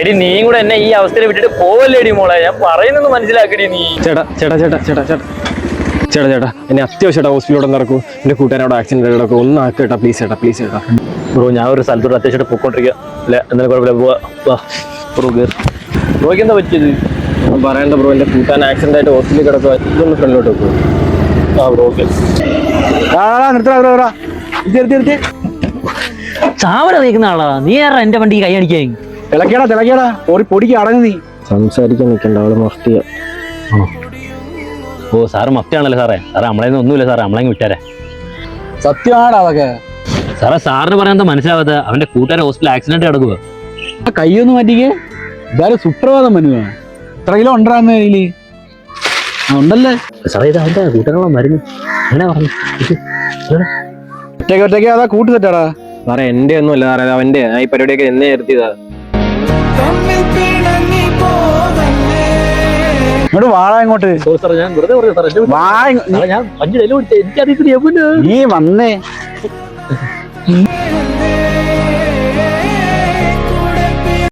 എടി നീയും കൂടെ എന്നെ ഈ അവസ്ഥയിൽ വിട്ടിട്ട് പോവല്ലേടി മോളെ, ഞാൻ പറയുന്നത് മനസ്സിലാക്കടി നീ. ചേട്ടാ ചേട്ടാ ചേട്ടാ ചേട്ടാ ചേട്ടാ ചേട്ടാ ചേട്ടാ എന്നെ അത്യാവശ്യമായിട്ട് ഹോസ്പിറ്റലിലൂടെ നടക്കൂ. എൻ്റെ കൂട്ടുകാരോട് ആക്സിഡന്റ് കിടക്കും, ഒന്ന് ആക്കേട്ടാ പ്ലീസ് ചേട്ടാ, പ്ലീസ് ചേട്ടാ. ബ്രോ ഞാൻ ഒരു സ്ഥലത്തോട് അത്യാവശ്യമായിട്ട് പോയിക്കൊണ്ടിരിക്കുക. അല്ല എന്നാലും കുഴപ്പമില്ല, പോവാ ബ്രോ കയറി. ബ്രോയ്ക്ക് എന്താ പറ്റിയത്? പറയണ്ട ബ്രോ, എൻ്റെ കൂട്ടാൻ ആക്സിഡന്റ് ആയിട്ട് ഹോസ്പിറ്റലിൽ കിടക്കുക. ഇതൊന്ന് ഫ്രണ്ടിലോട്ട് വെക്കും. ആ ബ്രോ ഓക്കെ. ചാവര നീക്കുന്ന ആളാ നീ. ആരാ എന്റെ വണ്ടി കൈ അടിക്കാൻ? തിളക്കിയാടാ പൊടിക്ക് അടങ്ങി. നീ സംസാരിക്കാൻ നിൽക്കണ്ട, അവളെ മഫ്തിയ. ഓ സാറ് മഫ്തിയാണല്ലോ സാറേ. സാറേ നമ്മളെ ഒന്നുമില്ല സാറേ, നമ്മളെ വിട്ടാരെ. സത്യമാണോ അതൊക്കെ? സാറേ സാറിന് പറയാൻ എന്താ മനസ്സിലാവാത്ത? അവന്റെ കൂട്ടുകാരെ ഹോസ്പിറ്റൽ ആക്സിഡന്റ് കിടക്കുക. കയ്യൊന്ന് മാറ്റിക്കേ. ഇതാരും സുപ്രഭാതം മനുവാ. എത്ര കിലോ ഉണ്ടാകുന്ന കയ്യില്? ഉണ്ടല്ലേ സാറേ, ഇത് അവന്റെ കൂട്ടുകാരുള്ള മരുന്ന്. എന്നാ പറഞ്ഞു ഒറ്റയ്ക്ക് അതാ കൂട്ടി തെറ്റാടാ. സാറേ എന്റെ ഒന്നും അല്ല സാറേ, അവന്റെ. ഈ പരിപാടിയൊക്കെ എന്നെ നിർത്തിയതാ. ഇങ്ങോട്ട് വാഴ ഇങ്ങോട്ട്. സാറേ ഞാൻ വെറുതെ പറഞ്ഞു സാറേ. വാ ഞാൻ 5 ഡെയിലി എനിക്കറിയത്തില്ല. നീ വന്നേ.